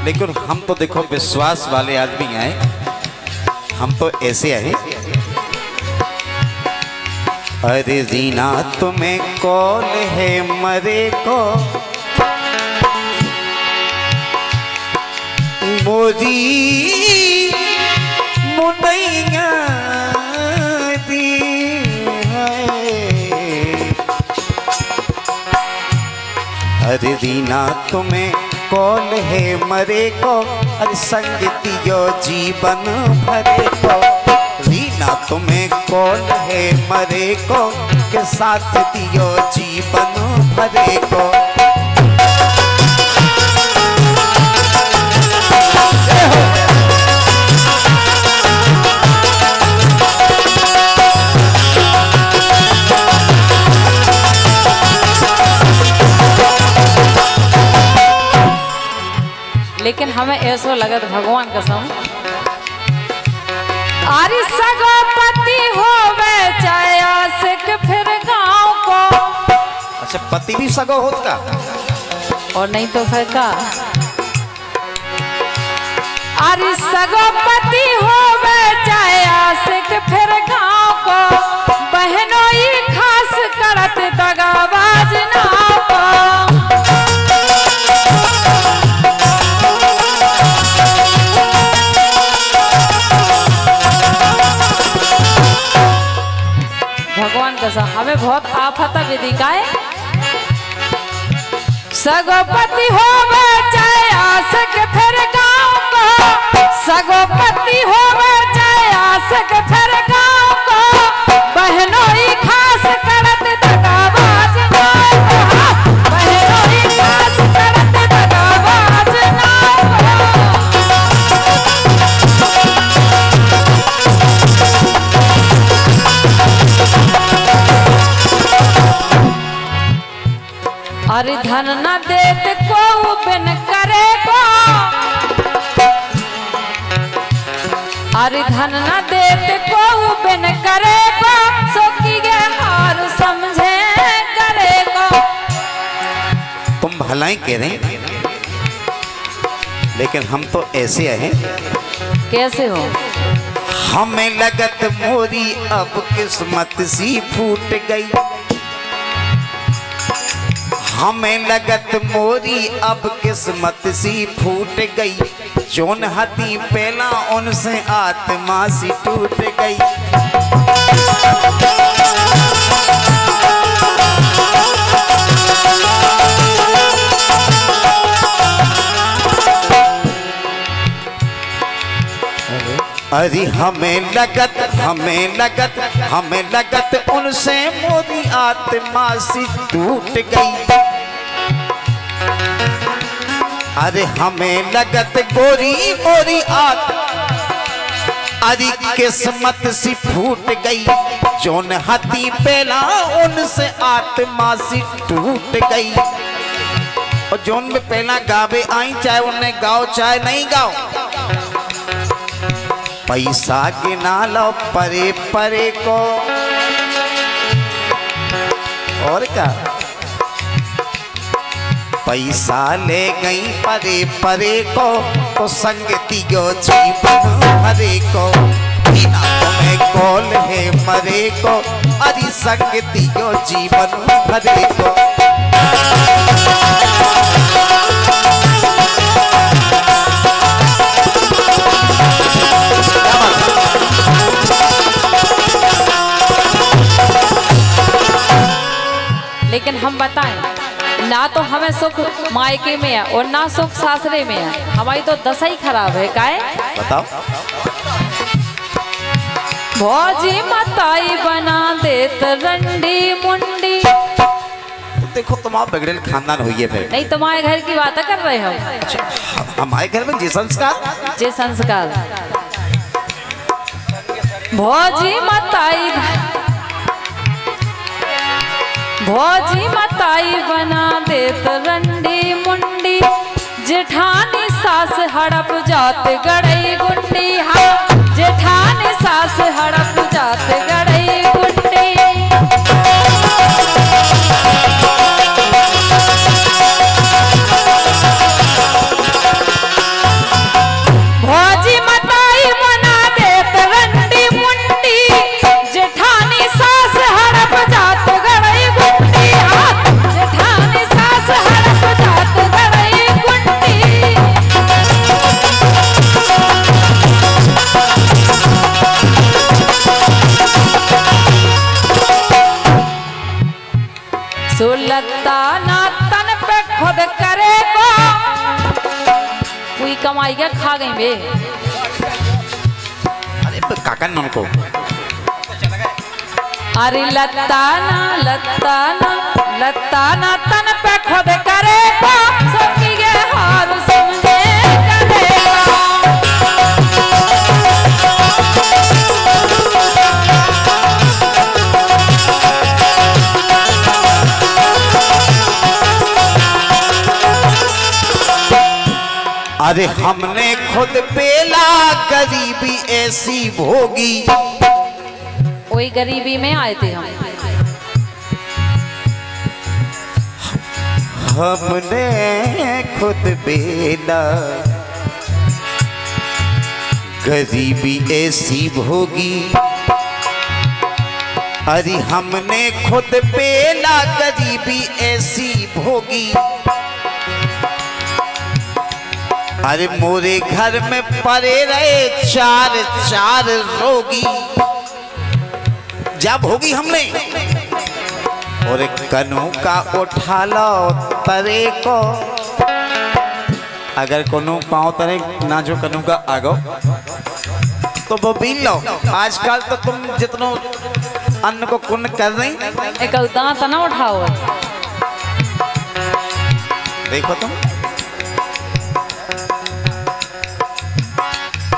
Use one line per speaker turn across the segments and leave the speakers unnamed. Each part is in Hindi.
लेकिन हम तो देखो विश्वास वाले आदमी आए, हम तो ऐसे आए। अरे जीना तुम्हें कौन है मरे को, मोदी मुनैया दी है। अरे दीना तुम्हें कौन है मरे को, अरे संग दियो जीवन भरे को। दीना तुम्हें कौन है मरे को, के साथ दियो जीवन भरे को।
लेकिन हमें ऐसा लगत भगवान कसम, अरे सगोपति होवे चाहे आशिक फिर गाँव को।
अच्छा, पति भी सगो होत का?
और नहीं तो फिर का। अरे सगोपति होवे चाहे आशिक फिर गाँव को, बहनों ही खास करत दगाबाज नाव को। भगवान कसम हमें बहुत आफत विधि का है। सगोपति होवे चाहे आशिक फिर गाँव को, सगोपति होवे चाहे आशिक फिर गाँव को, बहनों ही खास करत दगाबाज नाव को, बहनों ही खास करत दगाबाज नाव को। अरे धन न देत को बिन करे को, अरे धन न देत को बिन करे को, सो की गे हार समझे करे को।
तुम भलाई कह रहे हैं, लेकिन हम तो ऐसे हैं।
कैसे हो?
हमें लगत मोरी अब किस्मत सी फूट गई, हमें लगत मोरी अब किस्मत सी फूट गई। जोन हती पहला उनसे आत्मा सी टूट गई। अरे हमें लगत उनसे मोरी आत्मा सी टूट गई। अरे हमें लगत गोरी मोरी अरे किस्मत सी फूट गई। जोन हती पहला उनसे आत्मा सी टूट गई। और जोन में पहला गावे आई, चाहे उन्हें गाओ चाहे नहीं गाओ, पैसा गिना लो परे परे को। और क्या, पैसा ले गई परे परे को, तो संगति गो जीवन भरे को। बिना तुम्हें कौन है मरे को, अरे संगति गो जीवन भरे को।
लेकिन हम बताएं ना, तो हमें सुख मायके में है और ना सुख सासरे में है। हमारी तो दशा ही खराब है। काहे
बताओ?
भौजी मताई बना देत रंडी मुंडी।
देखो तुम्हारा बिगड़ेल खानदान हुई है फिर।
नहीं, तुम्हारे घर की बात कर रहे हो।
हमारे घर में जे संस्कार,
जे संस्कार। भौजी मताई बना देत रंडी मुंडी। जेठानी सास हड़प जात गड़ई गुंडी। हाँ, जेठानी सास हड़प जात गड़ई गुंडी। सुलता ना तन पे खुद करे को कोई कमाई के खा गई बे।
अरे काका नन को
अरे लता ना तन पे खुद करे को सबकी के हार समझे करेगा।
अरे हमने खुद पेला गरीबी ऐसी भोगी।
वही गरीबी में आए थे हम।
हमने खुद पेला गरीबी ऐसी भोगी। अरे हमने खुद पेला गरीबी ऐसी भोगी। अरे मोरे घर में पड़े रहे चार चार रोगी। जब होगी हमने और एक कनू का उठा लो तरे को। अगर कनू पाँव तरे ना जो कनू का आगो तो वो बीन लो। आजकल तो तुम जितनो अन्न को कुन कर रही
एक दांत ना उठाओ।
देखो तुम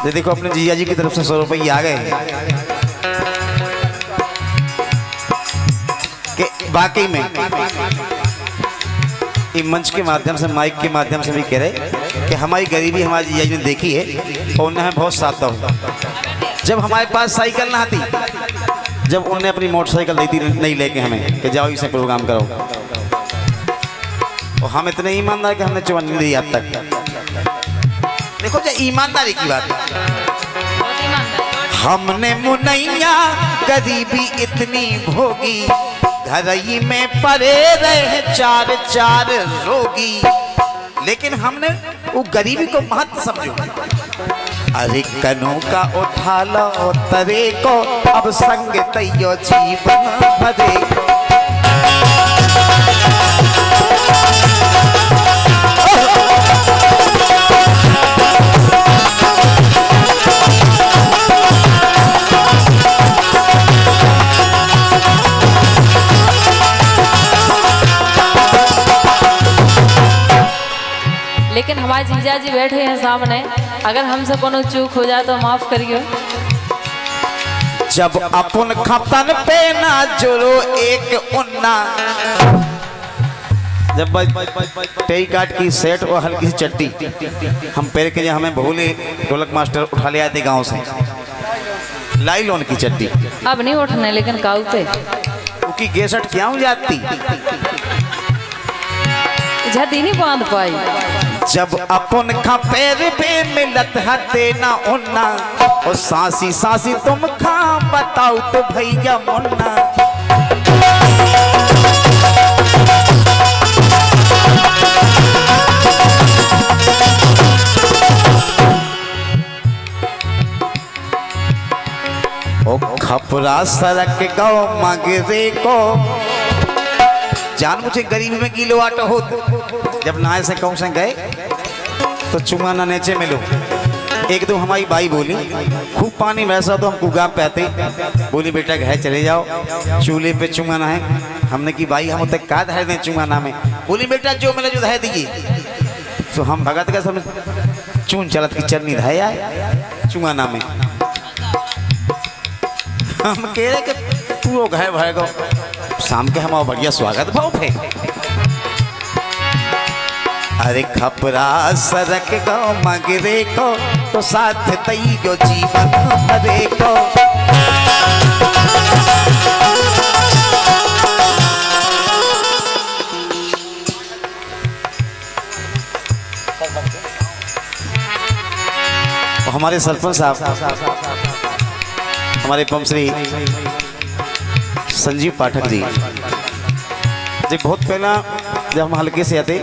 ये देखो अपने जीजा जी की तरफ से 100 रुपये आ गए कि वाकई में ये मंच के माध्यम से माइक के माध्यम से भी कह रहे कि हमारी गरीबी हमारे जीजा जी ने देखी है और उन्हें हमें बहुत साथ हो। जब हमारे पास साइकिल ना आती, जब उन्हें अपनी मोटरसाइकिल दी थी नहीं लेके हमें कि जाओ इसे प्रोग्राम करो, और हम इतने ईमानदार कि हमने चुवन नहीं दी अब तक। देखो जो ईमानदारी की बात है। हमने मुनैया गरीबी इतनी भोगी। घरई में पड़े रहे चार चार रोगी। लेकिन हमने वो गरीबी को महत्व समझो। अरे कनू का उठा लो तरे को अब संग तैयो जीवन भरे।
लेकिन हमारे जीजा जी बैठे हैं सामने, अगर हमसे कोनो चूक हो जाए तो माफ करिए।
जब अपन खतन पे ना जोरो एक उन्ना। जब टेई काट की सेट और हल्की सी चट्टी हम पैर के लिए हमें भोले ढोलक मास्टर उठा ले आते गांव से, लाइलॉन की चट्टी।
अब नहीं उठने लेकिन काऊ पे
उसकी गेसट क्या हो जाती,
झदी नहीं बांध पाई।
जब अपन खा पैर पे मिलत हते ना उन्ना, और सासी सासी तुम खा बताओ तो भैया मुन्ना। ओ खपरा सरक गौ मगरे को। जान मुझे गरीबी में किलो आटा हो। जब नाय से कहूँ से गए तो चुंगा ना नीचे मिलो। एक दो हमारी बाई बोली खूब पानी वैसा तो हम कुगा पे आते, बोली बेटा घर चले जाओ चूल्हे पे चुंगा ना है। हमने की भाई हम तक का धर दें चुंगा ना में, बोली बेटा जो मिले जो धर दीजिए। तो हम भगत का समझ चून चलत की चरनी धाया चुंगा ना में। हम कह रहे कि पूरा घर भर गो शाम के हमारा बढ़िया स्वागत भाव है। अरे खपरा सरक गो मगरे को तो साथ तई गो जीवन भरे को। हमारे सरपंच साहब हमारे पंपश्री संजीव पाठक जी बहुत पहला जब हम हल्के से आते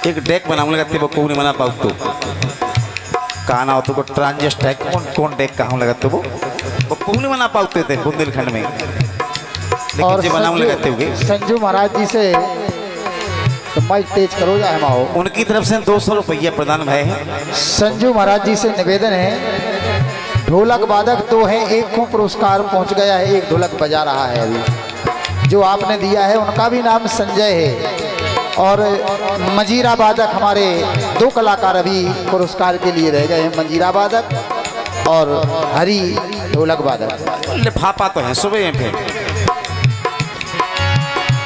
एक डेक बनाने लगते वो कौन मना पाऊ तो कहना हो तो को ट्रांजिस्ट डेक कौन डेक कहाँ लगते वो कौन मना पाते थे बुंदेलखंड में। लेकिन जो बनाम लगाते हुए
संजू महाराज जी से तो माइक तेज करो या हमाओ।
उनकी तरफ से 200 रुपया प्रदान भय है।
संजू महाराज जी से निवेदन है, ढोलक वादक तो है, एक को पुरस्कार पहुंच गया है, एक ढोलक बजा रहा है अभी जो आपने दिया है, उनका भी नाम संजय है। और मंजीरा वादक हमारे 2 कलाकार अभी पुरस्कार के लिए रह गए हैं, मंजीरा वादक और हरी ढोलक वादक।
लिफाफा तो है सुबह में फिर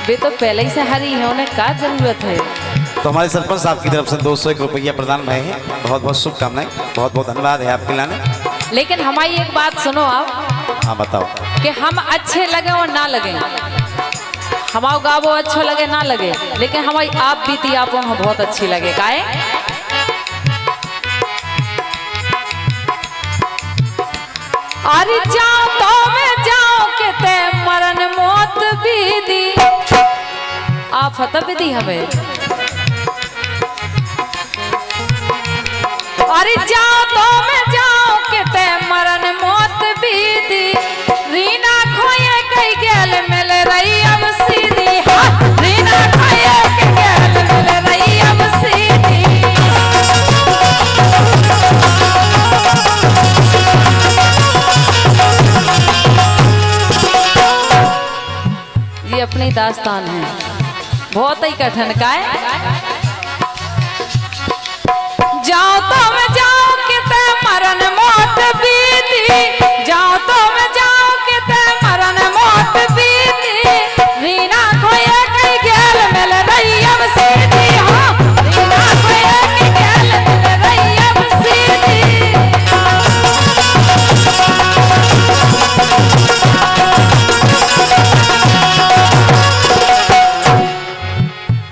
वे तो पहले ही से हरी है, उन्हें क्या जरूरत है।
तो हमारे सरपंच साहब की तरफ से 201 रुपया प्रदान भय है। बहुत बहुत शुभकामनाएं, बहुत बहुत धन्यवाद है आपके लाने।
लेकिन हमारी एक बात सुनो आप,
हाँ बताओ।
कि हम अच्छे लगे और ना लगे, हमारा गावो अच्छा लगे ना लगे, लेकिन हमारी आप बीती आपको हम बहुत अच्छी लगे। काहे अरे जाओ तो मैं जाओ के ते मरण मौत भी दी, आप फतह भी दी हमें। अरे जाओ तो मैं जाओ के ते मरण मौत भी दी, रीना खोए कई गेल मिल रही अब सीधी, हाँ रीना खोए कई गेल मिल रही अब सीधी। ये अपनी दास्तान है, बहुत ही कठिन का है। जाओ तो मैं जाओ कि ते मरण मौत बीती, जाओ तो मैं जाओ कि ते मरण मौत बीती, रीना खोए कई गेल मिल रही अब सीधी, हाँ रीना खोए कई गेल मिल रही अब सीधी।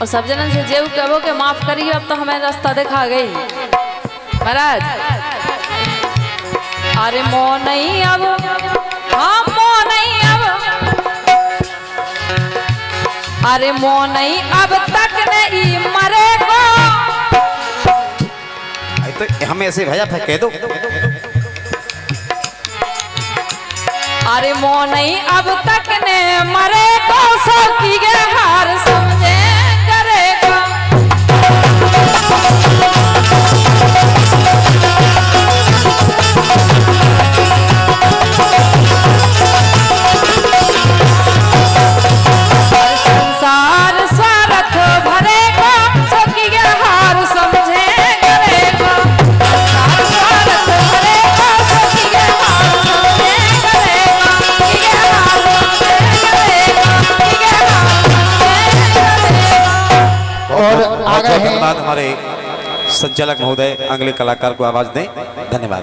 और सब जनन से जेऊ कहो के माफ करिए, अब तो हमें रास्ता दिखा गई महाराज। अरे मो नहीं अब, हाँ मो नहीं अब, अरे मो नहीं अब तक नहीं मरे को।
तो हमें ऐसे भेजा था, कह दो।
अरे मो नहीं अब तक ने मरे को, सो की गे हार समझे करेगा। संसार स्वार्थ भरेगा, सो की गे हार समझे करेगा। स्वार्थ भरेगा, सो की गे हार समझे करेगा। की गे हार समझे करेगा, की गे हार समझे करेगा।
और आगे
धन्यवाद हमारे संचालक महोदय, अगले कलाकार को आवाज दें। धन्यवाद।